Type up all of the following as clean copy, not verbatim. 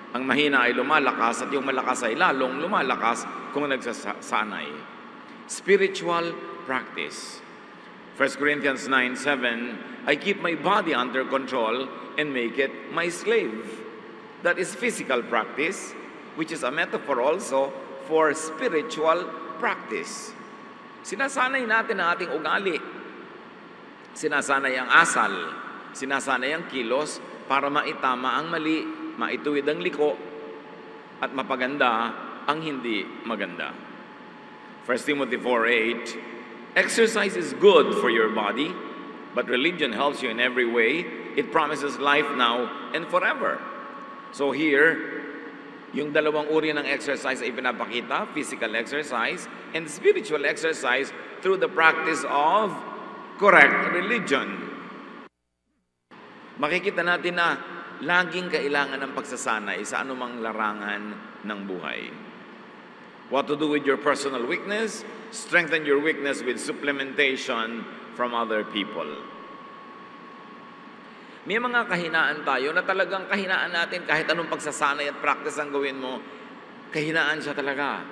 Ang mahina ay lumalakas at yung malakas ay lalong lumalakas kung nagsasanay. Spiritual practice. 1 Corinthians 9:7, I keep my body under control and make it my slave. That is physical practice, which is a metaphor also for spiritual practice. Sinasanay natin ang ating ugali. Sinasanay ang asal. Sinasanay ang kilos para maitama ang mali, maituwid ang liko, at mapaganda ang hindi maganda. 1 Timothy 4:8, exercise is good for your body, but religion helps you in every way. It promises life now and forever. So here, yung dalawang uri ng exercise ay pinapakita, physical exercise and spiritual exercise through the practice of correct religion. Makikita natin na laging kailangan ng pagsasanay sa anumang larangan ng buhay. What to do with your personal weakness? Strengthen your weakness with supplementation from other people. May mga kahinaan tayo na talagang kahinaan natin kahit anong pagsasanay at practice ang gawin mo, kahinaan siya talaga.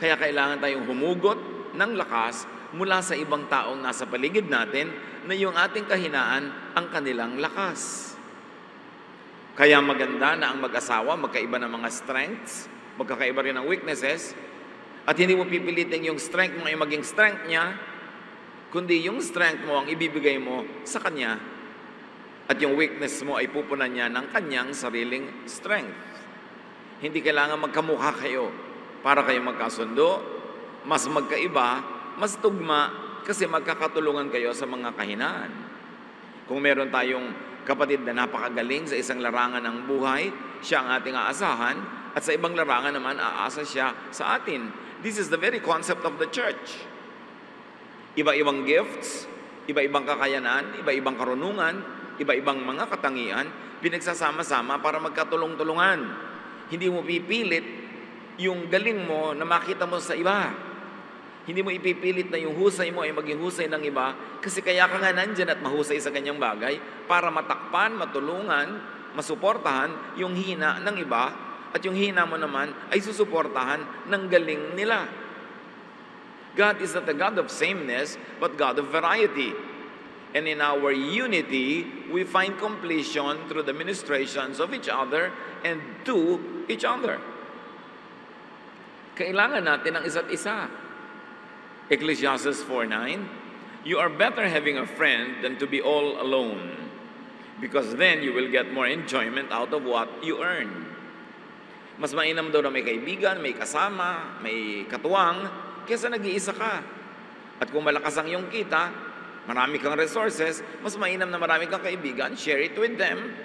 Kaya kailangan tayong humugot ng lakas mula sa ibang taong nasa paligid natin na yung ating kahinaan ang kanilang lakas. Kaya maganda na ang mag-asawa, magkaiba ng mga strengths, magkakaiba rin ng weaknesses, at hindi mo pipilitin yung strength mo ay maging strength niya, kundi yung strength mo ang ibibigay mo sa kanya, at yung weakness mo ay pupunan niya ng kanyang sariling strength. Hindi kailangan magkamukha kayo para kayo magkasundo, mas magkaiba, mas tugma, kasi magkakatulungan kayo sa mga kahinaan. Kung meron tayong kapatid na napakagaling sa isang larangan ng buhay, siya ang ating aasahan, at sa ibang larangan naman, aasa siya sa atin. This is the very concept of the church. Iba-ibang gifts, iba-ibang kakayanan, iba-ibang karunungan, iba-ibang mga katangian, pinagsasama-sama para magkatulong-tulungan. Hindi mo pipilit yung galing mo na makita mo sa iba. Hindi mo ipipilit na yung husay mo ay maging husay ng iba, kasi kaya ka nga nandyan at mahusay sa kanyang bagay para matakpan, matulungan, masuportahan yung hina ng iba, at yung hina mo naman ay susuportahan ng galing nila. God is not a God of sameness, but God of variety. And in our unity, we find completion through the ministrations of each other and to each other. Kailangan natin ang isa't isa. Ecclesiastes 4:9, you are better having a friend than to be all alone, because then you will get more enjoyment out of what you earn. Mas mainam daw na may kaibigan, may kasama, may katuwang, kaysa nag-iisa ka. At kung malakas ang iyong kita, marami kang resources, mas mainam na marami kang kaibigan, share it with them.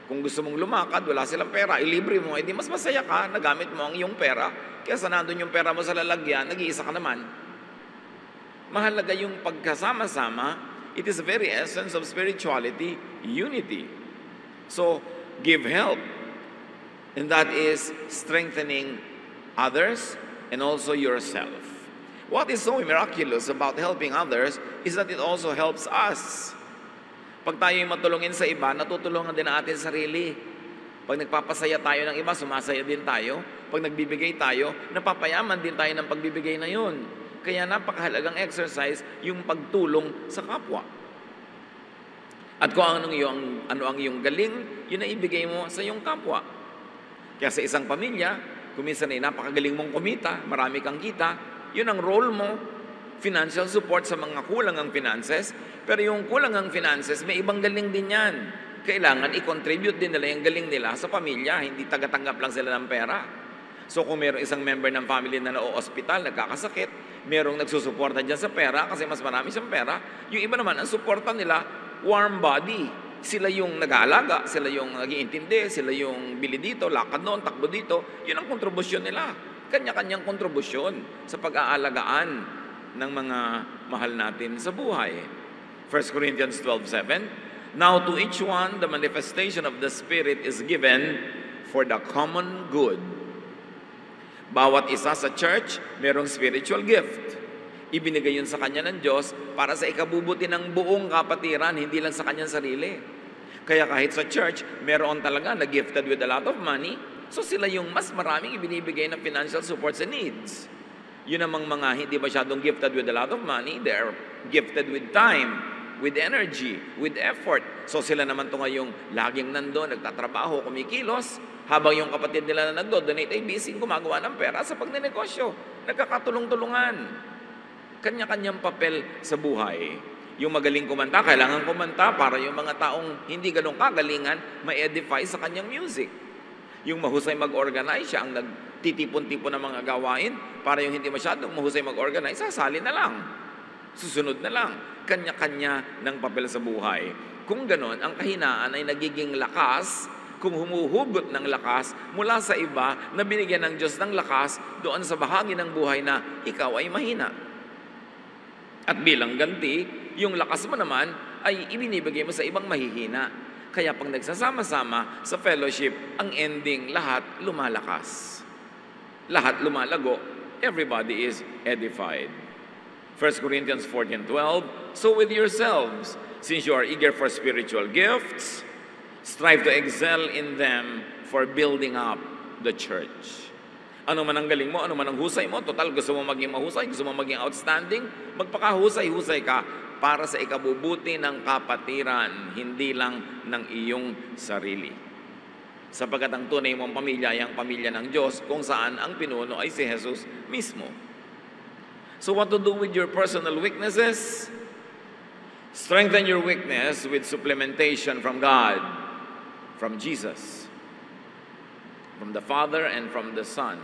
Kung gusto mong lumakad, wala silang pera, ilibre mo, edi mas masaya ka, nagamit mo ang iyong pera, kaysa nandun yung pera mo sa lalagyan, nag-iisa ka naman. Mahalaga yung pagkasama-sama. It is the very essence of spirituality, unity. So, give help. And that is strengthening others and also yourself. What is so miraculous about helping others is that it also helps us. Pag tayo yung matulungin sa iba, natutulungan din natin sarili. Pag nagpapasaya tayo ng iba, sumasaya din tayo. Pag nagbibigay tayo, napapayaman din tayo ng pagbibigay na yun. Kaya napakahalagang exercise yung pagtulong sa kapwa. At kung ano ang iyong galing, yun na ibigay mo sa iyong kapwa. Kaya sa isang pamilya, kung minsan ay napakagaling mong kumita, marami kang kita, yun ang role mo, financial support sa mga kulang ang finances, pero yung kulang ang finances, may ibang galing din yan. Kailangan i-contribute din nila yung galing nila sa pamilya, hindi tagatanggap lang sila ng pera. So kung mayroong isang member ng family na na-hospital, nagkakasakit, mayroong nagsusuporta dyan sa pera kasi mas marami siyang pera, yung iba naman, ang suporta nila, warm body. Sila yung nag-aalaga, sila yung nag-iintindi, sila yung bili dito, lakad noon, takbo dito. Yun ang kontribusyon nila. Kanya-kanyang kontribusyon sa pag-aalagaan ng mga mahal natin sa buhay. 1 Corinthians 12:7, now to each one the manifestation of the Spirit is given for the common good. Bawat isa sa church, merong spiritual gift. Ibinigay yun sa kanya ng Diyos para sa ikabubuti ng buong kapatiran, hindi lang sa kanyang sarili. Kaya kahit sa church, meron talaga na gifted with a lot of money, So sila yung mas maraming ibinibigay na financial support sa needs. Yun namang mga hindi masyadong gifted with a lot of money, they are gifted with time, with energy, with effort. So sila naman to ngayong laging nandun, nagtatrabaho, kumikilos, habang yung kapatid nila na nagdo-donate ay busy gumagawa ng pera sa pagnenegosyo. Nagkakatulong-tulungan. Kanya-kanyang papel sa buhay. Yung magaling kumanta, kailangan kumanta para yung mga taong hindi ganun kagalingan, ma-edify sa kanyang music. Yung mahusay mag-organize, siya ang nagtitipon-tipon ng mga gawain, para yung hindi masyadong mahusay mag-organize, sasali na lang. Susunod na lang. Kanya-kanya ng papel sa buhay. Kung ganon, ang kahinaan ay nagiging lakas kung humuhugot ng lakas mula sa iba na binigyan ng Diyos ng lakas doon sa bahagi ng buhay na ikaw ay mahina. At bilang ganti, yung lakas mo naman ay ibinibigay mo sa ibang mahihina. Kaya pag nagsasama-sama sa fellowship, ang ending, lahat lumalakas. Lahat lumalago. Everybody is edified. 1 Corinthians 14:12, so with yourselves, since you are eager for spiritual gifts, strive to excel in them for building up the church. Ano man ang galing mo, ano man ang husay mo, total gusto mo maging mahusay, gusto mo maging outstanding, magpakahusay-husay ka para sa ikabubuti ng kapatiran, hindi lang ng iyong sarili. Sapagkat ang tunay mong pamilya ay ang pamilya ng Diyos, kung saan ang pinuno ay si Jesus mismo. So what to do with your personal weaknesses? Strengthen your weakness with supplementation from God, from Jesus, from the Father and from the Son.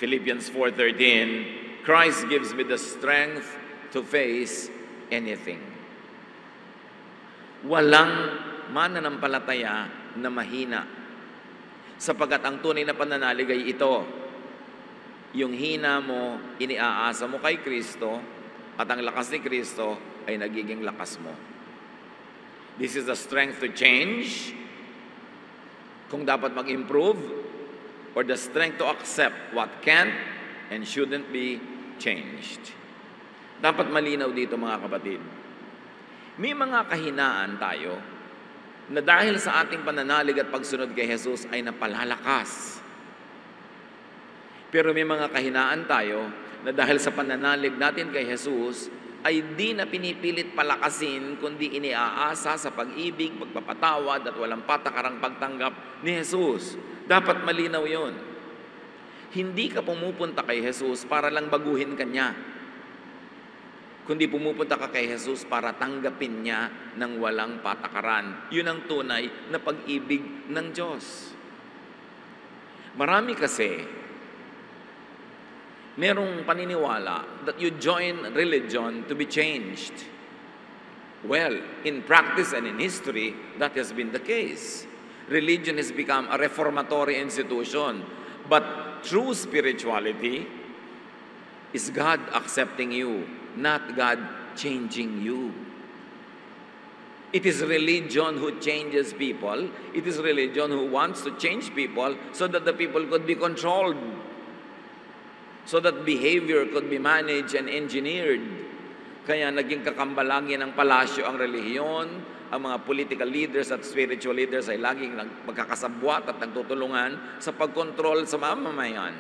Philippians 4:13, Christ gives me the strength to face anything. Walang mananampalataya na mahina, sapagkat ang tunay na pananalig ay ito. Yung hina mo, iniaasa mo kay Kristo, at ang lakas ni Kristo ay nagiging lakas mo. This is the strength to change, kung dapat mag-improve, or the strength to accept what can't and shouldn't be changed. Dapat malinaw dito mga kapatid. May mga kahinaan tayo na dahil sa ating pananalig at pagsunod kay Jesus ay napalalakas. Pero may mga kahinaan tayo na dahil sa pananalig natin kay Jesus ay di na pinipilit palakasin, kundi iniaasa sa pag-ibig, pagpapatawad at walang patakarang pagtanggap ni Jesus. Dapat malinaw yon. Hindi ka pumupunta kay Jesus para lang baguhin ka niya, kundi pumupunta ka kay Jesus para tanggapin niya ng walang patakaran. Yun ang tunay na pag-ibig ng Diyos. Marami kasi merong paniniwala that you join religion to be changed. Well, in practice and in history, that has been the case. Religion has become a reformatory institution. But true spirituality is God accepting you, not God changing you. It is religion who changes people. It is religion who wants to change people so that the people could be controlled, so that behavior could be managed and engineered. Kaya naging kakambalangin ng palasyo ang relihiyon, ang mga political leaders at spiritual leaders ay laging magkakasabwat at nagtutulungan sa pagkontrol sa mamamayan.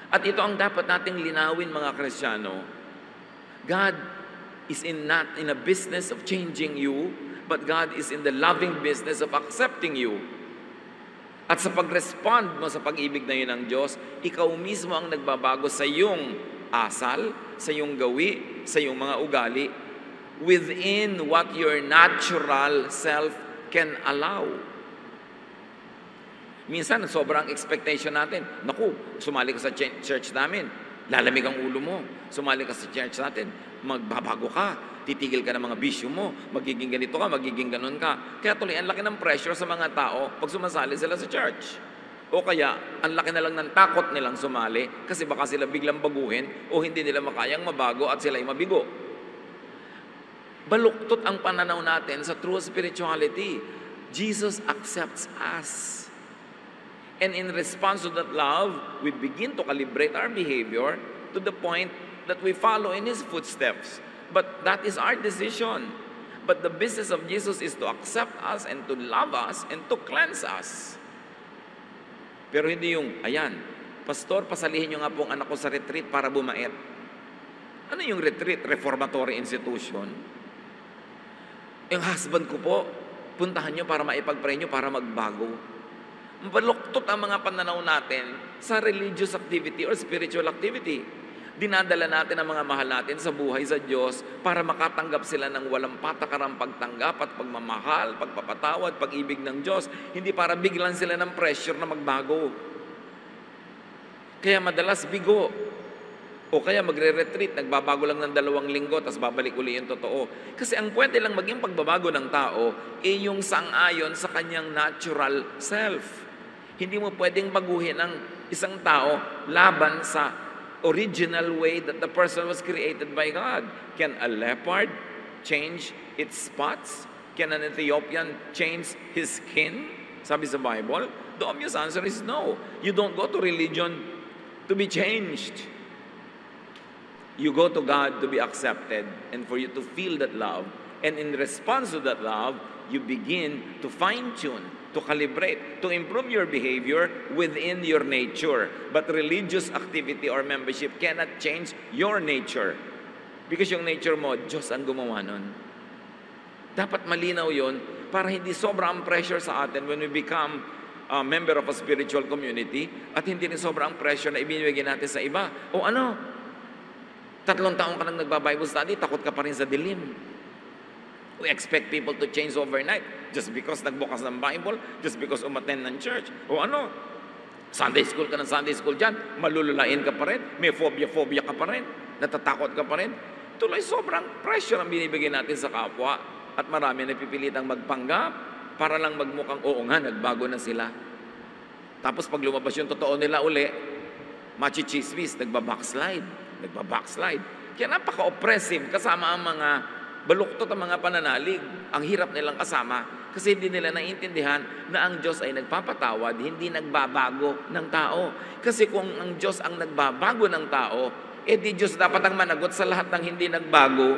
At ito ang dapat nating linawin mga Kristiyano. God is not in a business of changing you, but God is in the loving business of accepting you. At sa pag-respond mo sa pag-ibig na yun ng Diyos, ikaw mismo ang nagbabago sa iyong asal, sa iyong gawi, sa iyong mga ugali, within what your natural self can allow. Minsan, sobrang expectation natin, naku, sumali ka sa church namin, lalamig ang ulo mo. Sumali ka sa church natin, magbabago ka, titigil ka ng mga bisyo mo, magiging ganito ka, magiging ganon ka. Kaya tuloy, ang laki ng pressure sa mga tao pag sumasali sila sa church. O kaya, ang laki na lang ng takot nilang sumali kasi baka sila biglang baguhin o hindi nila makayang mabago at sila ay mabigo. Baluktot ang pananaw natin sa true spirituality. Jesus accepts us. And in response to that love, we begin to calibrate our behavior to the point that we follow in His footsteps. But that is our decision. But the business of Jesus is to accept us and to love us and to cleanse us. Pero hindi yung, ayan, pastor, pasalihin nyo nga po ang anak ko sa retreat para bumait. Ano yung retreat? Reformatory institution. Yung husband ko po, puntahan nyo para maipag-pray nyo para magbago. Baluktot ang mga pananaw natin sa religious activity or spiritual activity. Dinadala natin ang mga mahal natin sa buhay sa Diyos para makatanggap sila ng walang patakarang pagtanggap at pagmamahal, pagpapatawad, pag-ibig ng Diyos. Hindi para biglan sila ng pressure na magbago. Kaya madalas bigo. O kaya magre-retreat, nagbabago lang ng 2 linggo, tapos babalik uli yung totoo. Kasi ang pwede lang maging pagbabago ng tao, yung sang-ayon sa kanyang natural self. Hindi mo pwedeng baguhin ang isang tao laban sa original way that the person was created by God. Can a leopard change its spots? Can an Ethiopian change his skin? Sabi sa Bible, the obvious answer is no. You don't go to religion to be changed. You go to God to be accepted and for you to feel that love. And in response to that love, you begin to fine-tune, to calibrate, to improve your behavior within your nature. But religious activity or membership cannot change your nature. Because yung nature mo, Diyos ang gumawa nun. Dapat malinaw yon para hindi sobrang pressure sa atin when we become a member of a spiritual community at hindi rin sobrang pressure na ibinibigay natin sa iba. O ano? 3 taon ka nang nagba-Bible study, takot ka pa rin sa dilim. We expect people to change overnight just because nagbukas ng Bible, just because umattend ng church. O ano? Sunday school ka ng Sunday school dyan, malululain ka pa rin, may phobia ka pa rin, natatakot ka pa rin. Tuloy sobrang pressure ang binibigay natin sa kapwa at marami napipilitang magpanggap para lang magmukhang oo nga, nagbago na sila. Tapos pag lumabas yung totoo nila uli, machichismis, nagbabackslide. Kaya napaka-oppressive kasama ang mga baluktot ang mga pananalig. Ang hirap nilang kasama kasi hindi nila naiintindihan na ang Diyos ay nagpapatawad, hindi nagbabago ng tao. Kasi kung ang Diyos ang nagbabago ng tao, di Diyos dapat ang managot sa lahat ng hindi nagbago.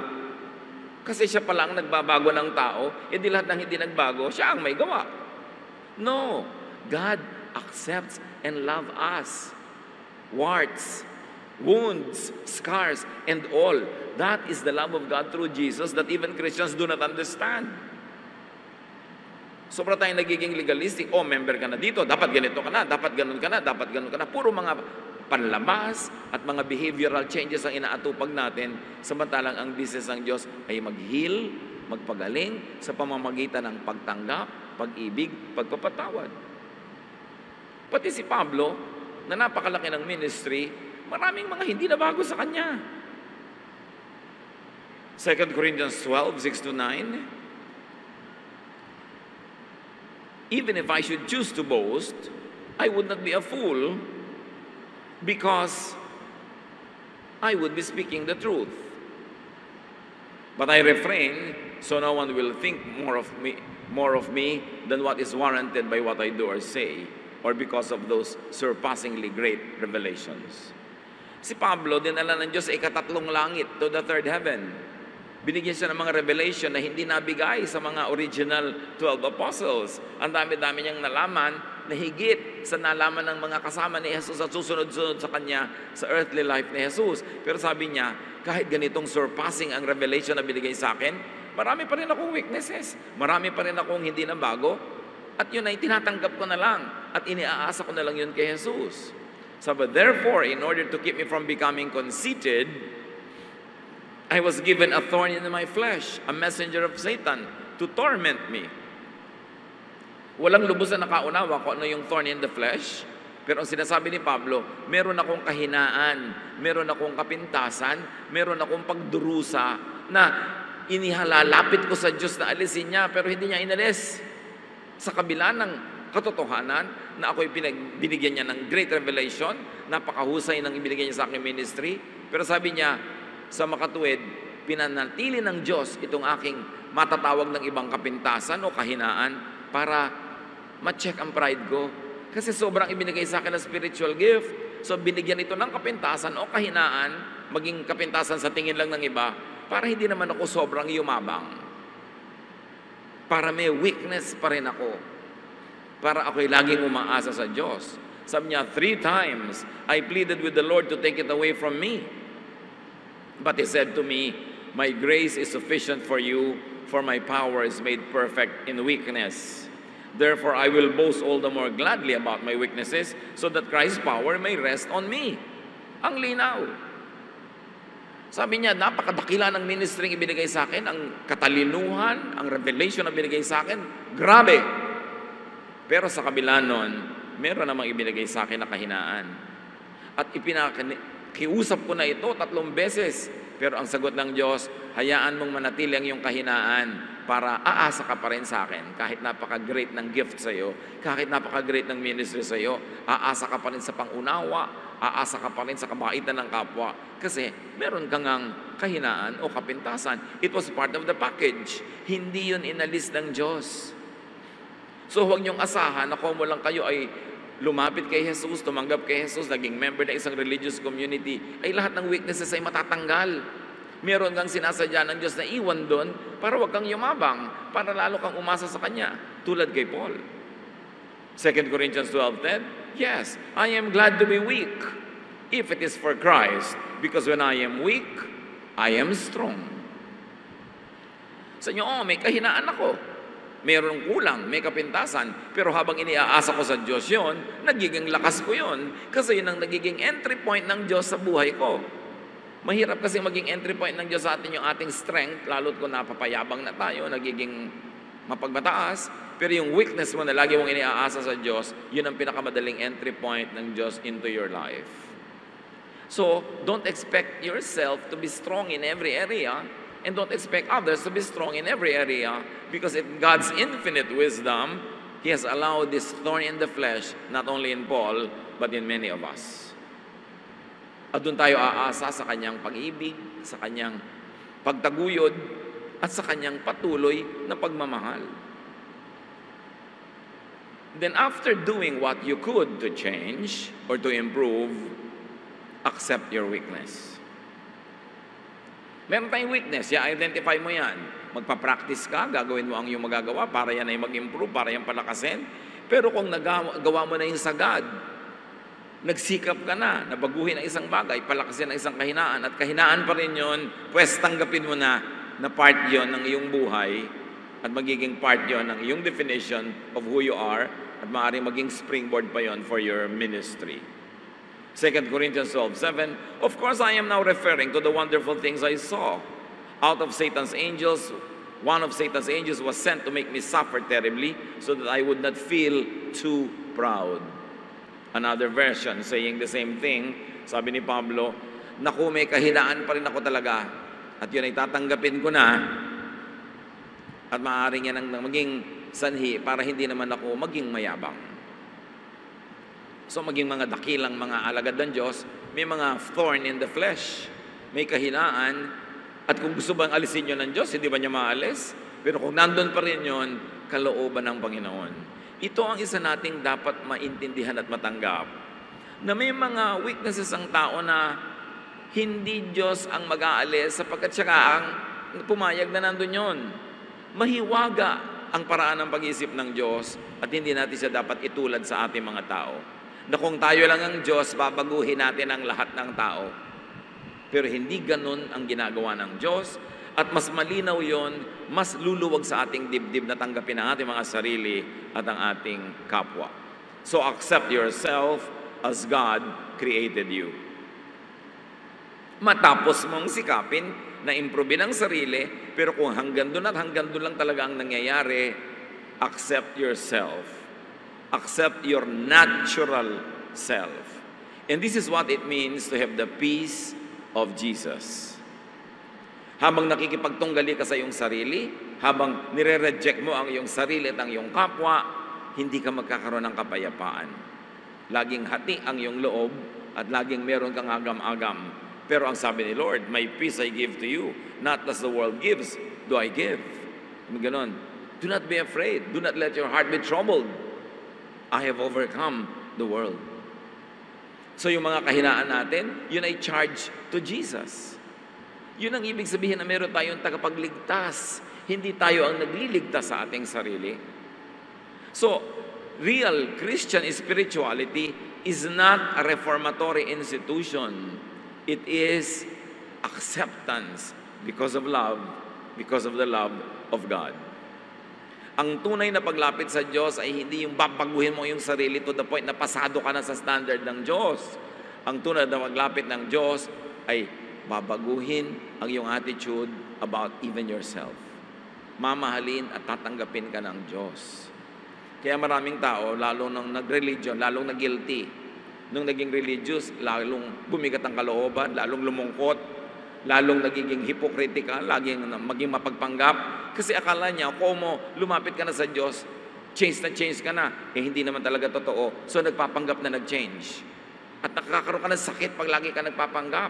Kasi siya pala ang nagbabago ng tao, di lahat ng hindi nagbago, siya ang may gawa. No, God accepts and loves us. Warts, wounds, scars, and all. That is the love of God through Jesus that even Christians do not understand. Sobra tayong nagiging legalistic. Oh, member ka na dito, dapat ganito ka na, dapat ganun ka na, dapat ganun ka na. Puro mga panlabas at mga behavioral changes ang inaatupag natin, samantalang ang business ng Diyos ay mag-heal, magpagaling sa pamamagitan ng pagtanggap, pag-ibig, pagpapatawad. Pati si Pablo, na napakalaki ng ministry, maraming mga hindi na bago sa kanya. 2 Corinthians 12, 6-9. Even if I should choose to boast, I would not be a fool because I would be speaking the truth. But I refrain so no one will think more of me than what is warranted by what I do or say, or because of those surpassingly great revelations. Si Pablo, dinala ng Diyos sa ikatatlong langit to the third heaven. Binigyan siya ng mga revelation na hindi nabigay sa mga original 12 apostles. Ang dami-dami niyang nalaman na higit sa nalaman ng mga kasama ni Jesus at susunod-sunod sa kanya sa earthly life ni Jesus. Pero sabi niya, kahit ganitong surpassing ang revelation na binigay sa akin, marami pa rin akong weaknesses. Marami pa rin akong hindi na bago. At yun ay tinatanggap ko na lang at iniaasa ko na lang yun kay Jesus. So, but therefore, in order to keep me from becoming conceited, I was given a thorn in my flesh, a messenger of Satan, to torment me. Walang lubos na nakaunawa kung ano yung thorn in the flesh. Pero ang sinasabi ni Pablo, meron akong kahinaan, meron akong kapintasan, meron akong pagdurusa na inihalalapit ko sa Diyos na alisin niya, pero hindi niya inalis. Sa kabila ng katotohanan na ako'y binigyan niya ng great revelation, napakahusay ng ibinigay niya sa aking ministry, pero sabi niya, sa makatuwid, pinanatili ng Diyos itong aking matatawag ng ibang kapintasan o kahinaan para ma-check ang pride ko. Kasi sobrang ibinigay sa akin na spiritual gift. So binigyan ito ng kapintasan o kahinaan, maging kapintasan sa tingin lang ng iba, para hindi naman ako sobrang yumabang. Para may weakness pa rin ako. Para ako'y laging umaasa sa Diyos. Sabi niya, 3 times, I pleaded with the Lord to take it away from me. But He said to me, my grace is sufficient for you, for my power is made perfect in weakness. Therefore, I will boast all the more gladly about my weaknesses, so that Christ's power may rest on me. Ang linaw. Sabi niya, napakadakila ng ministry ang ibinigay sa akin, ang katalinuhan, ang revelation na binigay sa akin, grabe. Pero sa kabila nun, meron namang ibinigay sa akin na kahinaan. At kiusap ko na ito 3 beses. Pero ang sagot ng Diyos, hayaan mong manatili ang iyong kahinaan para aasa ka pa rin sa akin. Kahit napaka-great ng gift sa iyo, kahit napaka-great ng ministry sa iyo, aasa ka pa rin sa pangunawa, aasa ka pa rin sa kabaitan ng kapwa. Kasi meron kang kahinaan o kapintasan. It was part of the package. Hindi yun inalis ng Diyos. So huwag niyong asahan na kung mo lang kayo ay lumapit kay Jesus, tumanggap kay Jesus, naging member ng isang religious community, ay lahat ng weaknesses ay matatanggal. Meron kang sinasadya ng Diyos na iwan doon para wag kang yumabang, para lalo kang umasa sa Kanya, tulad kay Paul. 2 Corinthians 12:10, yes, I am glad to be weak, if it is for Christ, because when I am weak, I am strong. Sa inyo, may kahinaan ako. Mayroong kulang, may kapintasan, pero habang iniaasa ko sa Diyos yon, nagiging lakas ko yon. Kasi yun ang nagiging entry point ng Diyos sa buhay ko. Mahirap kasi maging entry point ng Diyos sa atin yung ating strength, lalo't kung napapayabang na tayo, nagiging mapagbataas. Pero yung weakness mo na lagi mong iniaasa sa Diyos, yun ang pinakamadaling entry point ng Diyos into your life. So, don't expect yourself to be strong in every area, and don't expect others to be strong in every area, because in God's infinite wisdom, He has allowed this thorn in the flesh, not only in Paul, but in many of us. At doon tayo aasa sa Kanyang pag-ibig, sa Kanyang pagtaguyod, at sa Kanyang patuloy na pagmamahal. Then after doing what you could to change or to improve, accept your weakness. Meron tayong weakness, i-identify mo yan. Magpa-practice ka, gagawin mo ang iyong magagawa para yan ay mag-improve, para yan palakasin. Pero kung nagawa mo na yung sagad, nagsikap ka na baguhin ang isang bagay, palakasin ang isang kahinaan, at kahinaan pa rin yun, pues tanggapin mo na part yon ng iyong buhay, at magiging part yon ng iyong definition of who you are, at maaaring maging springboard pa yon for your ministry. 2 Corinthians 12:7, of course I am now referring to the wonderful things I saw. Out of Satan's angels, one of Satan's angels was sent to make me suffer terribly so that I would not feel too proud. Another version saying the same thing, sabi ni Pablo, naku, may kahinaan pa rin ako talaga, at yun ay tatanggapin ko na, at maaaring yan ang maging sanhi para hindi naman ako maging mayabang. So maging mga dakilang mga alagad ng Diyos, may mga thorn in the flesh, may kahinaan, at kung gusto bang alisin yun ng Diyos, hindi ba niya maalis? Pero kung nandun pa rin yun, kalooban ng Panginoon. Ito ang isa nating dapat maintindihan at matanggap, na may mga weaknesses ang tao na hindi Diyos ang mag-aalis sapagkat siya ang pumayag na nandun yun. Mahiwaga ang paraan ng pag-iisip ng Diyos at hindi natin siya dapat itulad sa ating mga tao. Na kung tayo lang ang Diyos, babaguhin natin ang lahat ng tao. Pero hindi ganun ang ginagawa ng Diyos, at mas malinaw yon, mas luluwag sa ating dibdib na tanggapin ang ating mga sarili at ang ating kapwa. So accept yourself as God created you. Matapos mong sikapin na improve ang sarili, pero kung hanggang doon at hanggang doon lang talaga ang nangyayari, accept yourself. Accept your natural self. And this is what it means to have the peace of Jesus. Habang nakikipagtunggali ka sa iyong sarili, habang nire-reject mo ang iyong sarili at ang iyong kapwa, hindi ka magkakaroon ng kapayapaan. Laging hati ang iyong loob at laging meron kang agam-agam. Pero ang sabi ni Lord, my peace I give to you, not as the world gives, do I give. Ganon. Do not be afraid. Do not let your heart be troubled. I have overcome the world. So yung mga kahinaan natin, yun ay charge to Jesus. Yun ang ibig sabihin na meron tayong tagapagligtas. Hindi tayo ang nagliligtas sa ating sarili. So, real Christian spirituality, is not a reformatory institution. It is acceptance because of love, because of the love of God. Ang tunay na paglapit sa Diyos ay hindi yung babaguhin mo yung sarili to the point na pasado ka na sa standard ng Diyos. Ang tunay na paglapit ng Diyos ay babaguhin ang iyong attitude about even yourself. Mamahalin at tatanggapin ka ng Diyos. Kaya maraming tao, lalo nung nag-religion, lalong nag-guilty. Nung naging religious, lalong bumigat ang kalooban, lalong lumungkot, lalong nagiging hypocritical, laging maging mapagpanggap. Kasi akala niya, kung mo lumapit ka na sa Diyos, change ka na. Eh, hindi naman talaga totoo. So, nagpapanggap na nag-change. At nakakaroon ka ng sakit pag lagi ka nagpapanggap.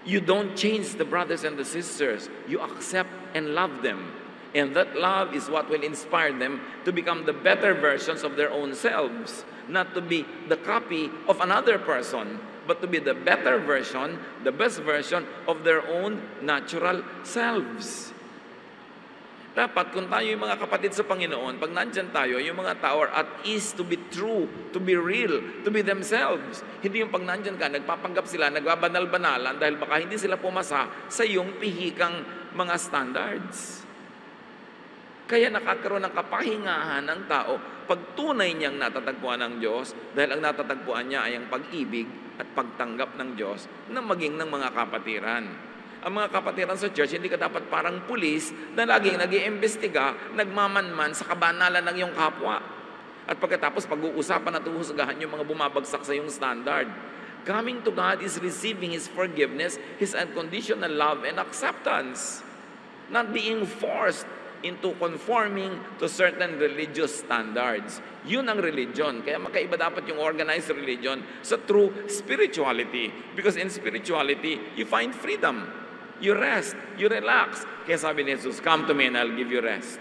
You don't change the brothers and the sisters. You accept and love them. And that love is what will inspire them to become the better versions of their own selves. Not to be the copy of another person, but to be the better version, the best version of their own natural selves. Dapat kung tayo yung mga kapatid sa Panginoon, pag nandyan tayo, yung mga tao are at ease to be true, to be real, to be themselves. Hindi yung pag nandyan ka, nagpapanggap sila, nagbabanal-banalan dahil baka hindi sila pumasa sa iyong pihikang mga standards. Kaya nakakaroon ng kapahingahan ng tao pag tunay niyang natatagpuan ng Diyos dahil ang natatagpuan niya ay ang pag-ibig at pagtanggap ng Diyos na maging ng mga kapatiran. Ang mga kapatiran sa church, hindi ka dapat parang pulis na laging nag-iimbestiga, nagmamanman sa kabanalan ng iyong kapwa. At pagkatapos pag-uusapan at uhusgahan yung mga bumabagsak sa iyong standard. Coming to God is receiving His forgiveness, His unconditional love and acceptance. Not being forced into conforming to certain religious standards. Yun ang religion. Kaya magkaiba dapat yung organized religion sa true spirituality. Because in spirituality, you find freedom. You rest. You relax. Kaya sabi ni Jesus, come to me and I'll give you rest.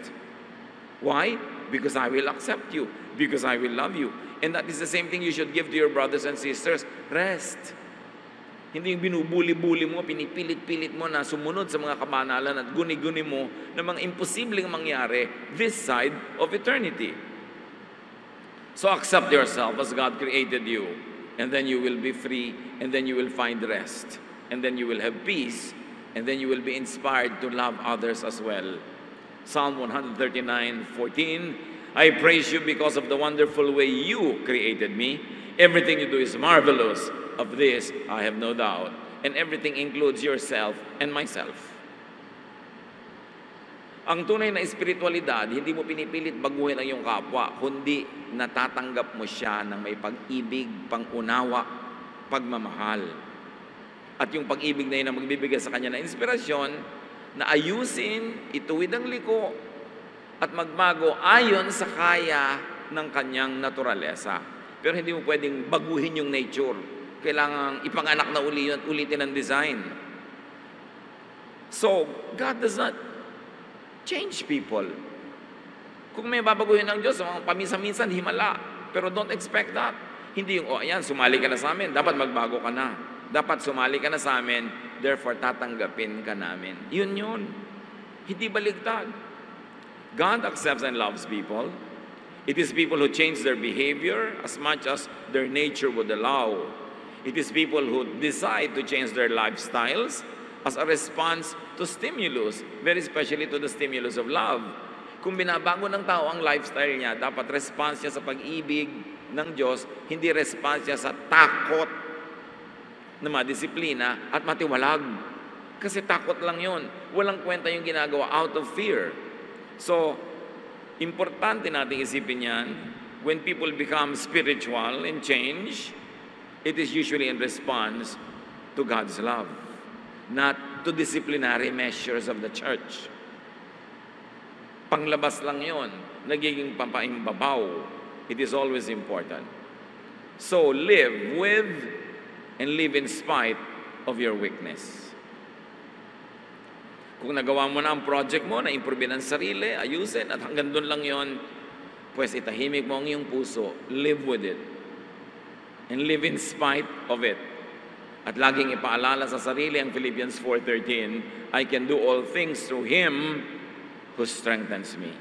Why? Because I will accept you. Because I will love you. And that is the same thing you should give to your brothers and sisters. Rest. Hindi yung binubuli-buli mo, pinipilit-pilit mo na sumunod sa mga kabanalan at guni-guni mo na mga imposibleng mangyari this side of eternity. So accept yourself as God created you, and then you will be free, and then you will find rest, and then you will have peace, and then you will be inspired to love others as well. Psalm 139:14, I praise you because of the wonderful way you created me. Everything you do is marvelous. Of this, I have no doubt. And everything includes yourself and myself. Ang tunay na espiritualidad, hindi mo pinipilit baguhin ang iyong kapwa, kundi natatanggap mo siya ng may pag-ibig, pangunawa, pagmamahal. At yung pag-ibig na yun ang magbibigay sa kanya na inspirasyon, na ayusin, ituwid ang liko, at magbago ayon sa kaya ng kanyang naturalesa. Pero hindi mo pwedeng baguhin yung nature. Kailangan ipanganak na uli at ulitin ang design. So, God does not change people. Kung may babaguhin ng Diyos, paminsan-minsan, himala. Pero don't expect that. Hindi yung, ayan, sumali ka na sa amin, dapat magbago ka na. Dapat sumali ka na sa amin, therefore tatanggapin ka namin. Yun. Hindi baligtad. God accepts and loves people. It is people who change their behavior as much as their nature would allow. It is people who decide to change their lifestyles as a response to stimulus, very especially to the stimulus of love. Kung binabago ng tao ang lifestyle niya, dapat response niya sa pag-ibig ng Diyos, hindi response niya sa takot na madisiplina at matiwalag. Kasi takot lang yun. Walang kwenta yung ginagawa out of fear. So, importante nating isipin yan, when people become spiritual and change, it is usually in response to God's love, not to disciplinary measures of the church. Panglabas lang yon, nagiging pampaimbabaw. It is always important. So live with and live in spite of your weakness. Kung nagawa mo na ang project mo, na-improve ang sarili, ayusin, at hanggang doon lang yon, pues itahimik mo ang iyong puso, live with it. And live in spite of it. At laging ipaalala sa sarili ang Philippians 4:13, I can do all things through Him who strengthens me.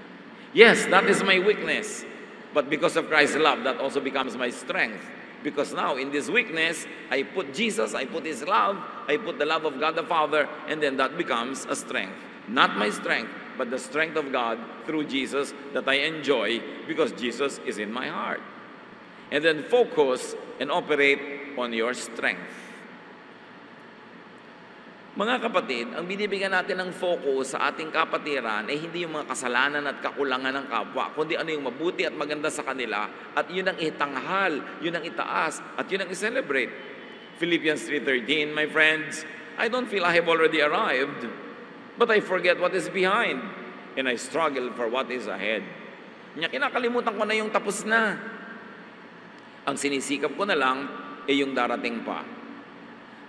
Yes, that is my weakness. But because of Christ's love, that also becomes my strength. Because now, in this weakness, I put Jesus, I put His love, I put the love of God the Father, and then that becomes a strength. Not my strength, but the strength of God through Jesus that I enjoy because Jesus is in my heart. And then focus and operate on your strength. Mga kapatid, ang binibigyan natin ng focus sa ating kapatiran ay hindi yung mga kasalanan at kakulangan ng kapwa, kundi ano yung mabuti at maganda sa kanila, at yun ang itanghal, yun ang itaas, at yun ang i-celebrate. Philippians 3:13, my friends, I don't feel I have already arrived, but I forget what is behind, and I struggle for what is ahead. Kinakalimutan ko na yung tapos na. Ang sinisikap ko na lang ay yung darating pa.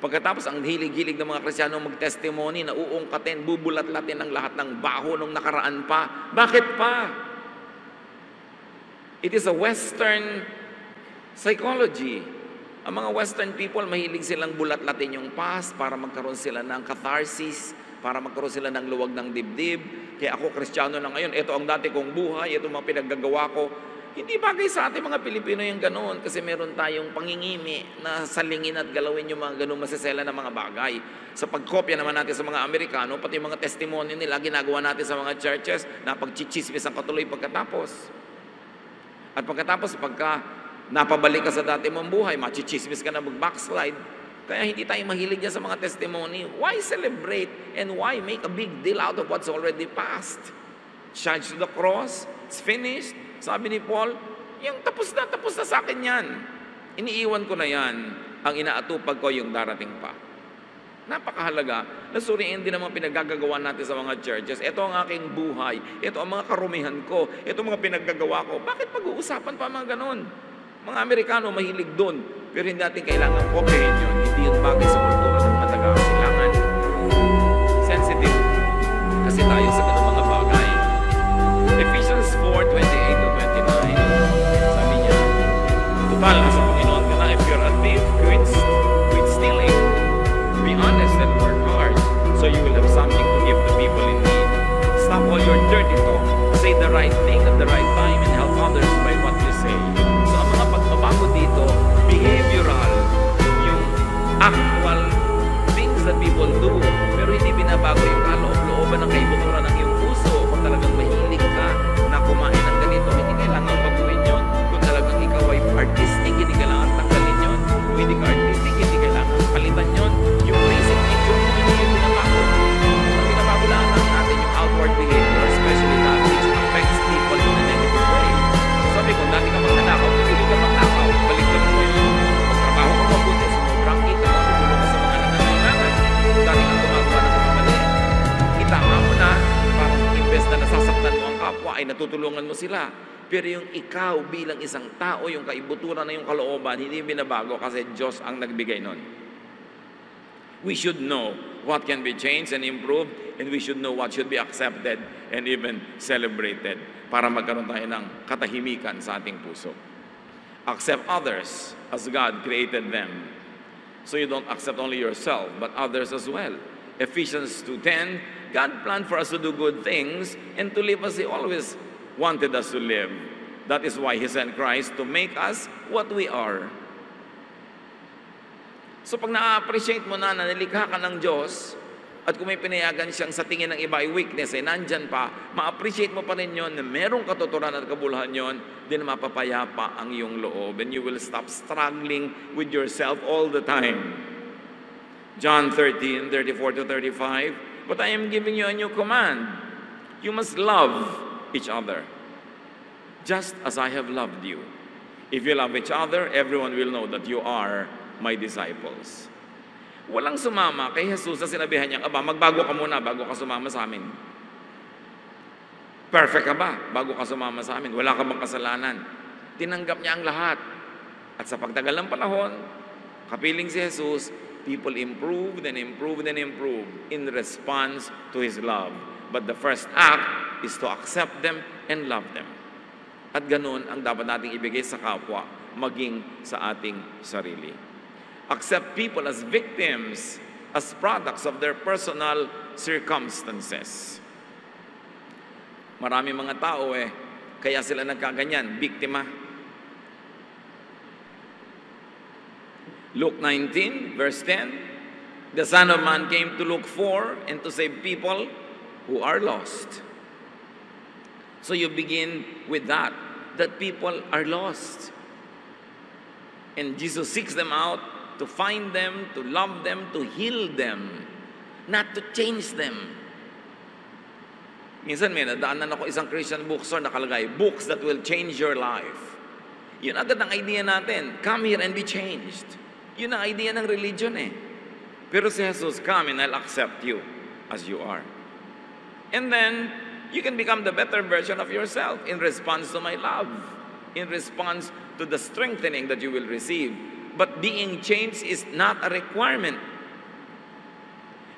Pagkatapos, ang hilig-hilig ng mga Kristiyano mag-testimony na uungkatin, bubulat-latin ang lahat ng baho nung nakaraan pa. Bakit pa? It is a Western psychology. Ang mga Western people, mahilig silang bulat-latin yung past para magkaroon sila ng catharsis, para magkaroon sila ng luwag ng dibdib. Kaya ako, Kristiyano na ngayon, ito ang dati kong buhay, ito mga pinaggagawa ko. Hindi bagay sa ating mga Pilipino yung ganoon kasi meron tayong pangingimi na salingin at galawin yung mga ganoong masasela na mga bagay. Sa pagkopya naman natin sa mga Amerikano, pati yung mga testimony nila, ginagawa natin sa mga churches na pagchichismis ang katuloy pagkatapos. At pagkatapos, pagka napabalik ka sa dati mong buhay, machichismis ka na mag-backslide. Kaya hindi tayo mahilig yan sa mga testimony. Why celebrate and why make a big deal out of what's already past? Charge to the cross, it's finished. Sabi ni Paul, yung tapos na sa akin yan. Iniiwan ko na yan. Ang inaatupag ko yung darating pa. Napakahalaga na suriin din naman pinaggagawa natin sa mga churches. Ito ang aking buhay. Ito ang mga karumihan ko. Ito ang mga pinaggagawa ko. Bakit pag-uusapan pa mga ganon? Mga Amerikano mahilig doon. Pero hindi natin kailangan kopyahin yun. Hindi yun bagay sa kultura ng matagal. Kailangan sensitive. Kasi tayo sa ganung mga bagay. Ephesians 4:28-29, sabi niya, total, nasa Panginoon ka na. If you're a thief, quit stealing. Be honest and work hard, so you will have something to give to people in need. Stop all your dirty talk. Say the right thing at the right time and help others by what you say. So ang mga pagbabago dito, behavioral, yung actual things that people do, pero hindi binabago yung kaloob-looban ng kaibuturan ng iyong puso. Kung talagang mahilig ka na kumain ng ganito, hindi kailangan baguhin yun. Kung talagang ikaw ay artistic, hindi kailangan tanggalin yun. Kung hindi ka artistic, hindi kailangan palitan yun. Yung basic nature mo, hindi yung binabago. Ang binabago lang natin yung outward behavior, especially that which affects people in a negative way. Sabi ko, dati ka magnanakaw, hindi ka magnakaw. Balik ka mo yun. Magtrabaho ka mabuti, sumubrang kita mo, tutulong ka sa mga nangangailangan. Dati ka gumagawa ng mga mali. Itama mo na, parang imbes na nasasaktan mo ang kapwa, ay natutulungan mo sila. Pero yung ikaw bilang isang tao, yung kaibuturan na yung kalooban, hindi binabago kasi Diyos ang nagbigay nun. We should know what can be changed and improved, and we should know what should be accepted and even celebrated para magkaroon tayo ng katahimikan sa ating puso. Accept others as God created them. So you don't accept only yourself, but others as well. Ephesians 2:10, God planned for us to do good things and to live as He always wanted us to live. That is why He sent Christ to make us what we are. So pag na-appreciate mo na nilikha ka ng Diyos, at kung may pinayagan siyang sa tingin ng iba ay weakness, ay nandyan pa, ma-appreciate mo pa rin yun na merong katuturan at kabuluhan yun, din mapapayapa ang iyong loob, and you will stop struggling with yourself all the time. John 13:34-35, but I am giving you a new command. You must love each other, just as I have loved you. If you love each other, everyone will know that you are my disciples. Walang sumama kay Jesus na sinabihan niya, aba, magbago ka muna bago ka sumama sa amin. Perfect ka ba bago ka sumama sa amin? Wala ka bang kasalanan? Tinanggap niya ang lahat. At sa pagtagal ng panahon, kapiling si Jesus, people improved and improved and improved in response to His love. But the first act is to accept them and love them. At ganun ang dapat nating ibigay sa kapwa, maging sa ating sarili. Accept people as victims, as products of their personal circumstances. Marami mga tao kaya sila nagkaganyan, biktima. Luke 19, verse 10, the Son of Man came to look for and to save people who are lost. So you begin with that people are lost. And Jesus seeks them out to find them, to love them, to heal them, not to change them. Minsan may nadaanan ako isang Christian bookstore, nakalagay, books that will change your life. Yun agad ang idea natin, come here and be changed. Yun ang idea ng religion eh. Pero si Jesus, come and I'll accept you as you are. And then, you can become the better version of yourself in response to my love, in response to the strengthening that you will receive. But being changed is not a requirement.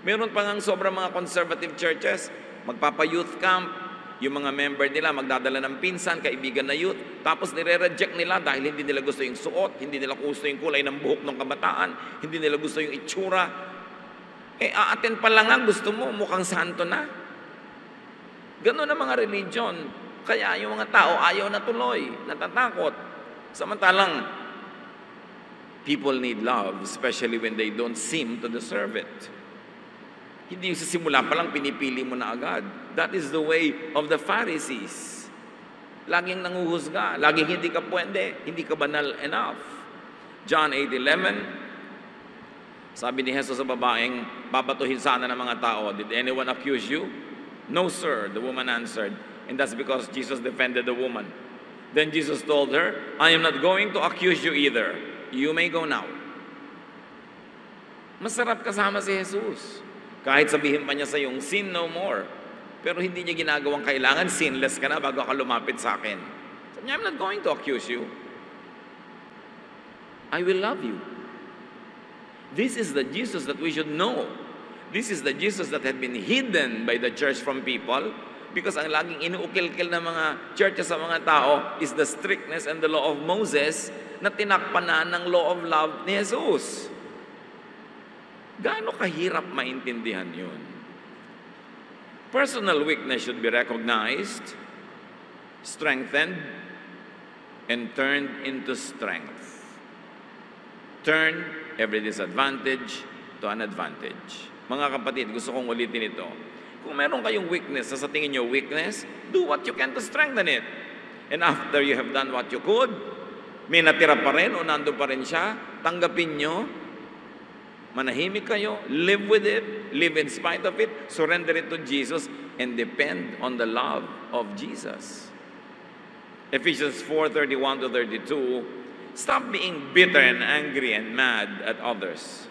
Meron pa ngang sobrang mga conservative churches, magpapa-youth camp, yung mga member nila magdadala ng pinsan, kaibigan na youth, tapos nire-reject nila dahil hindi nila gusto yung suot, hindi nila gusto yung kulay ng buhok ng kabataan, hindi nila gusto yung itsura. Aaten pa lang ang gusto mo, mukhang santo na. Ganun ang mga religion. Kaya yung mga tao ayaw na tuloy, natatakot. Samantalang, people need love, especially when they don't seem to deserve it. Hindi yung sa simula pa lang pinipili mo na agad. That is the way of the Pharisees. Laging nanguhusga, laging hindi ka pwede, hindi ka banal enough. John 8:11, sabi ni Jesus sa babaeng, babatuhin sana ng mga tao, did anyone accuse you? No, sir, the woman answered. And that's because Jesus defended the woman. Then Jesus told her, I am not going to accuse you either. You may go now. Masarap kasama si Jesus. Kahit sabihin pa niya sa yung sin no more. Pero hindi niya ginagawang kailangan, sinless ka na bago ka lumapit sa akin. Sabi niya, I'm not going to accuse you. I will love you. This is the Jesus that we should know. This is the Jesus that had been hidden by the church from people because ang laging inuukil-kil ng mga churches sa mga tao is the strictness and the law of Moses na tinakpan na ng law of love ni Jesus. Gaano kahirap maintindihan yun? Personal weakness should be recognized, strengthened, and turned into strength. Turn every disadvantage to an advantage. Mga kapatid, gusto kong ulitin ito. Kung meron kayong weakness na sa tingin nyo weakness, do what you can to strengthen it. And after you have done what you could, may natira pa rin o nandun pa rin siya, tanggapin nyo, manahimik kayo, live with it, live in spite of it, surrender it to Jesus, and depend on the love of Jesus. Ephesians 4:31-32, stop being bitter and angry and mad at others.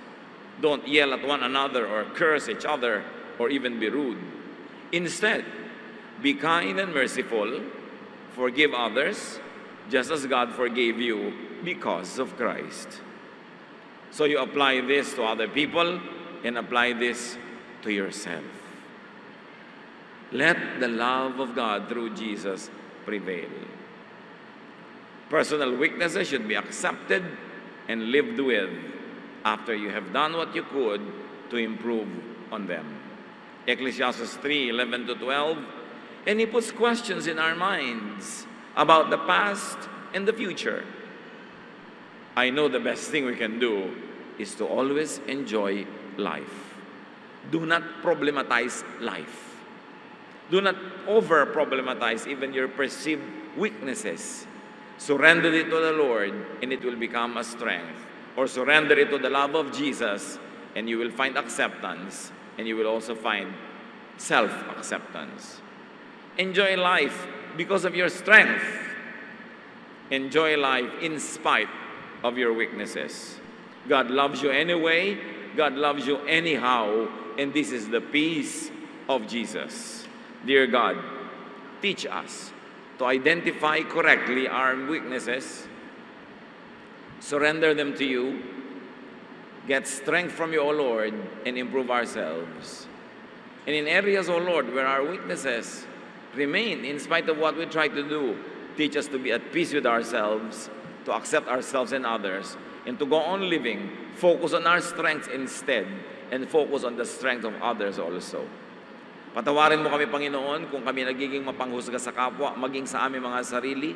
Don't yell at one another or curse each other or even be rude. Instead, be kind and merciful, forgive others, just as God forgave you because of Christ. So you apply this to other people and apply this to yourself. Let the love of God through Jesus prevail. Personal weaknesses should be accepted and lived with after you have done what you could to improve on them. Ecclesiastes 3:11-12, and he puts questions in our minds about the past and the future. I know the best thing we can do is to always enjoy life. Do not problematize life. Do not over-problematize even your perceived weaknesses. Surrender it to the Lord and it will become a strength. Or surrender it to the love of Jesus and you will find acceptance and you will also find self-acceptance. Enjoy life because of your strength. Enjoy life in spite of your weaknesses. God loves you anyway. God loves you anyhow. And this is the peace of Jesus. Dear God, teach us to identify correctly our weaknesses, surrender them to you, get strength from you, O Lord, and improve ourselves. And in areas, O Lord, where our weaknesses remain in spite of what we try to do, teach us to be at peace with ourselves, to accept ourselves and others, and to go on living, focus on our strengths instead, and focus on the strength of others also. Patawarin mo kami, Panginoon, kung kami nagiging mapanghusga sa kapwa, maging sa aming mga sarili.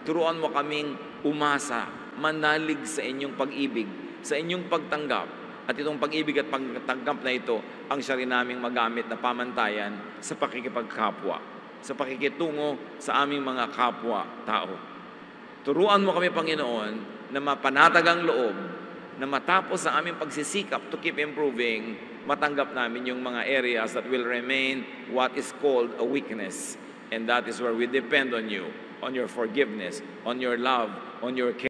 Turuan mo kaming umasa, manalig sa inyong pag-ibig, sa inyong pagtanggap. At itong pag-ibig at pagtanggap na ito, ang siya rin naming magamit na pamantayan sa pakikipagkapwa, sa pakikitungo sa aming mga kapwa-tao. Turuan mo kami, Panginoon, na mapanatag ang loob, na matapos sa aming pagsisikap to keep improving, matanggap namin yung mga areas that will remain what is called a weakness. And that is where we depend on you, on your forgiveness, on your love, on your care.